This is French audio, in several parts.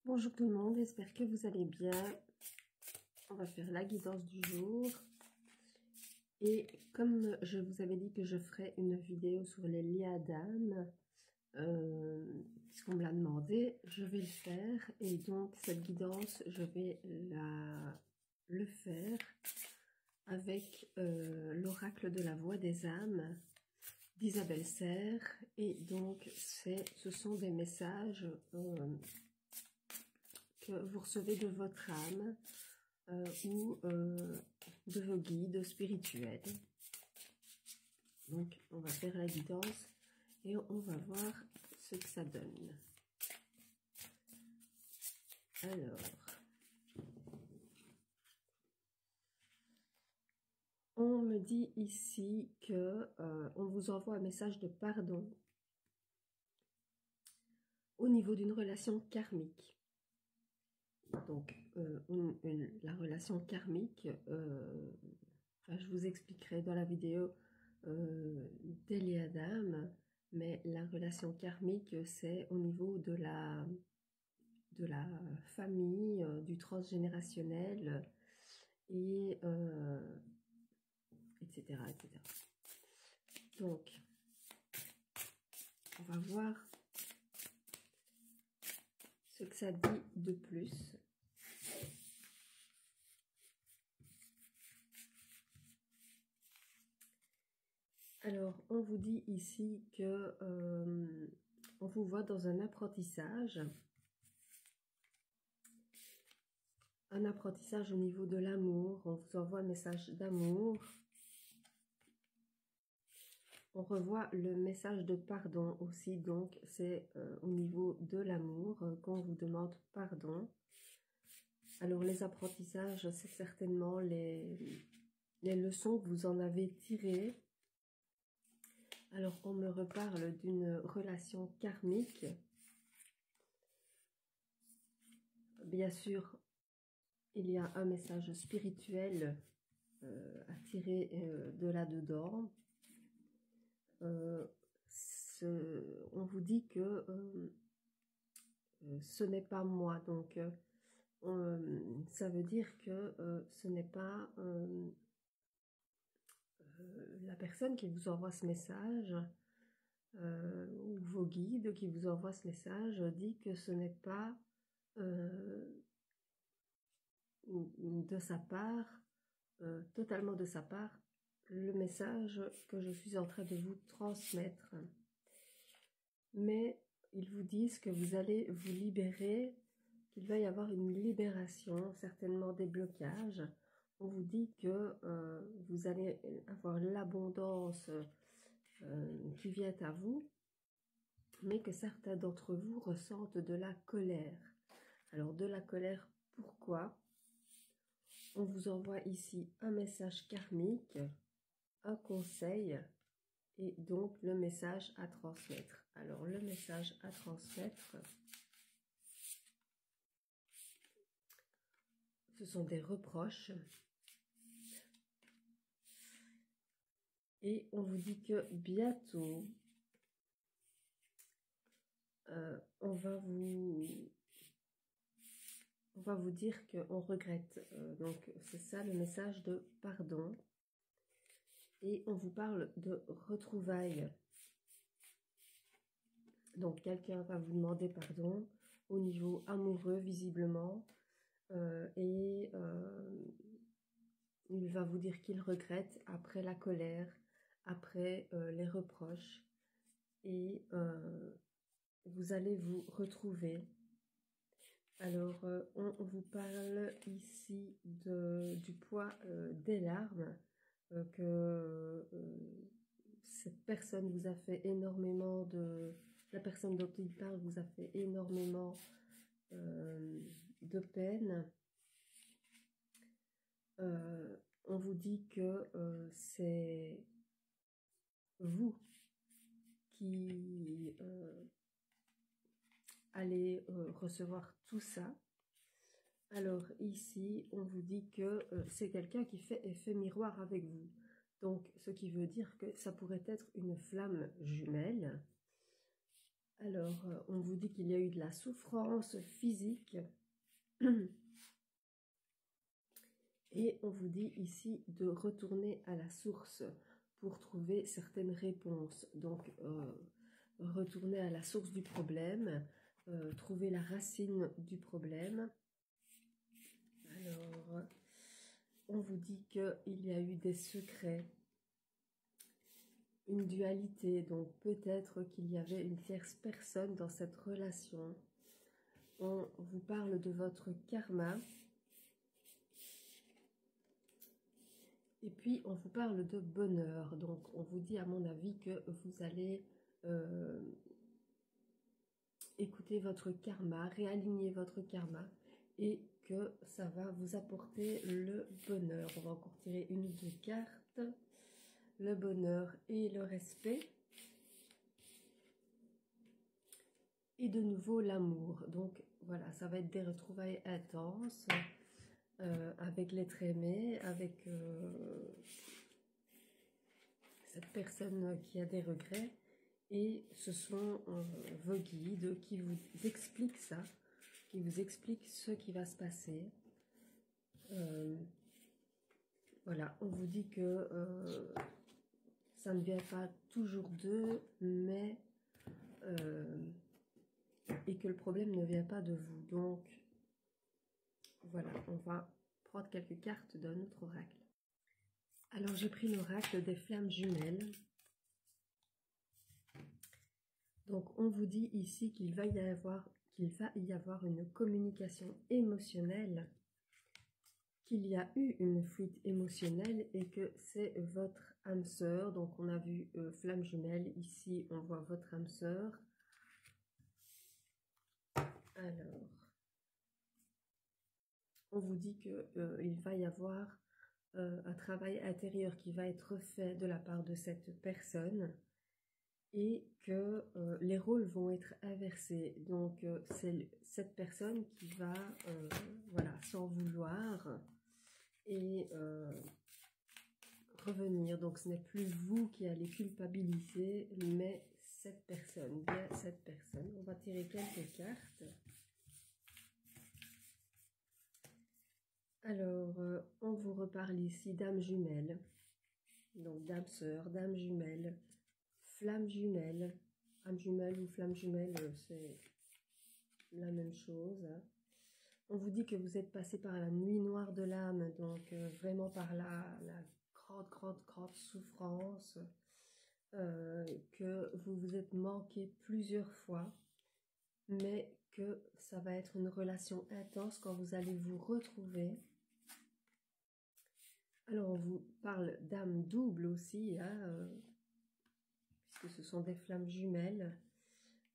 Bonjour tout le monde, j'espère que vous allez bien. On va faire la guidance du jour. Et comme je vous avais dit que je ferais une vidéo sur les liens d'âme, puisqu'on me l'a demandé, je vais le faire. Et donc cette guidance, je vais le faire avec l'oracle de la voix des âmes d'Isabelle Serre. Et donc ce sont des messages que vous recevez de votre âme ou de vos guides spirituels. Donc on va faire la guidance et on va voir ce que ça donne. Alors, on me dit ici que on vous envoie un message de pardon au niveau d'une relation karmique. Donc la relation karmique, je vous expliquerai dans la vidéo d'Elia d'âme, mais la relation karmique, c'est au niveau de la famille, du transgénérationnel, et etc., etc. Donc, on va voir ce que ça dit de plus. Alors, on vous dit ici que on vous voit dans un apprentissage au niveau de l'amour. On vous envoie un message d'amour. On revoit le message de pardon aussi, donc c'est au niveau de l'amour qu'on vous demande pardon. Alors les apprentissages, c'est certainement les leçons que vous en avez tirées. Alors on me reparle d'une relation karmique. Bien sûr, il y a un message spirituel à tirer de là-dedans. On vous dit que ce n'est pas moi, donc ça veut dire que ce n'est pas la personne qui vous envoie ce message ou vos guides qui vous envoient ce message dit que ce n'est pas de sa part, totalement de sa part, le message que je suis en train de vous transmettre. Mais ils vous disent que vous allez vous libérer, qu'il va y avoir une libération, certainement des blocages. On vous dit que vous allez avoir l'abondance qui vient à vous, mais que certains d'entre vous ressentent de la colère. Alors de la colère, pourquoi ? On vous envoie ici un message karmique, un conseil et donc le message à transmettre. Alors le message à transmettre, ce sont des reproches. Et on vous dit que bientôt, on va vous dire qu'on regrette. Donc c'est ça le message de pardon. Et on vous parle de retrouvailles. Donc quelqu'un va vous demander pardon au niveau amoureux visiblement. Il va vous dire qu'il regrette après la colère, après les reproches. Et vous allez vous retrouver. Alors, on vous parle ici du poids des larmes, que cette personne vous a fait énormément la personne dont il parle vous a fait énormément de peine. On vous dit que c'est vous qui allez recevoir tout ça. Alors ici, on vous dit que c'est quelqu'un qui fait effet miroir avec vous. Donc, ce qui veut dire que ça pourrait être une flamme jumelle. Alors, on vous dit qu'il y a eu de la souffrance physique. Et on vous dit ici de retourner à la source pour trouver certaines réponses. Donc, retourner à la source du problème, trouver la racine du problème. Alors, on vous dit qu'il y a eu des secrets, une dualité, donc peut-être qu'il y avait une tierce personne dans cette relation. On vous parle de votre karma. Et puis, on vous parle de bonheur. Donc, on vous dit, à mon avis, que vous allez écouter votre karma, réaligner votre karma et que ça va vous apporter le bonheur. On va encore tirer une ou deux cartes. Le bonheur et le respect. Et de nouveau, l'amour. Donc, voilà, ça va être des retrouvailles intenses avec l'être aimé, avec cette personne qui a des regrets. Et ce sont vos guides qui vous expliquent ça, qui vous expliquent ce qui va se passer. Voilà, on vous dit que ça ne vient pas toujours d'eux, mais et que le problème ne vient pas de vous. Donc, voilà, on va prendre quelques cartes d'un autre oracle. Alors, j'ai pris l'oracle des flammes jumelles. Donc, on vous dit ici qu'il va y avoir une communication émotionnelle, qu'il y a eu une fuite émotionnelle et que c'est votre âme sœur. Donc, on a vu flamme jumelle. Ici, on voit votre âme sœur. Alors, on vous dit qu'il va y avoir un travail intérieur qui va être fait de la part de cette personne et que les rôles vont être inversés. Donc, c'est cette personne qui va, voilà, s'en vouloir et revenir. Donc, ce n'est plus vous qui allez culpabiliser, mais cette personne, bien cette personne. On va tirer quelques cartes. Alors, on vous reparle ici d'âme jumelle. Donc, dame sœur, dame jumelle, flamme jumelle. Âme jumelle ou flamme jumelle, c'est la même chose. On vous dit que vous êtes passé par la nuit noire de l'âme, donc vraiment par la grande souffrance, que vous vous êtes manqué plusieurs fois, mais que ça va être une relation intense quand vous allez vous retrouver. Alors, on vous parle d'âme double aussi, hein, puisque ce sont des flammes jumelles.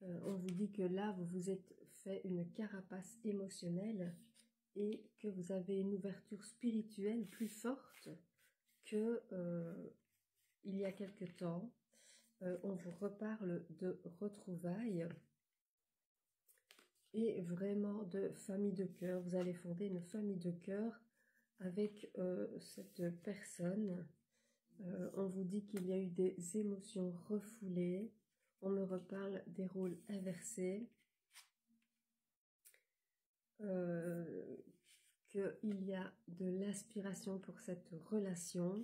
On vous dit que là, vous vous êtes fait une carapace émotionnelle et que vous avez une ouverture spirituelle plus forte que il y a quelque temps. On vous reparle de retrouvailles et vraiment de famille de cœur. Vous allez fonder une famille de cœur avec cette personne. On vous dit qu'il y a eu des émotions refoulées. On me reparle des rôles inversés. Qu'il y a de l'inspiration pour cette relation.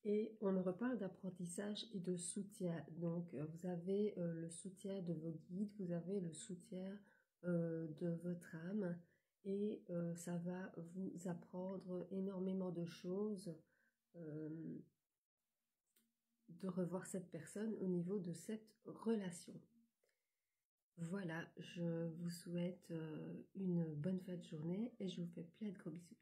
Et on me reparle d'apprentissage et de soutien. Donc, vous avez le soutien de vos guides, vous avez le soutien de votre âme. Et ça va vous apprendre énormément de choses, de revoir cette personne au niveau de cette relation. Voilà, je vous souhaite une bonne fin de journée et je vous fais plein de gros bisous.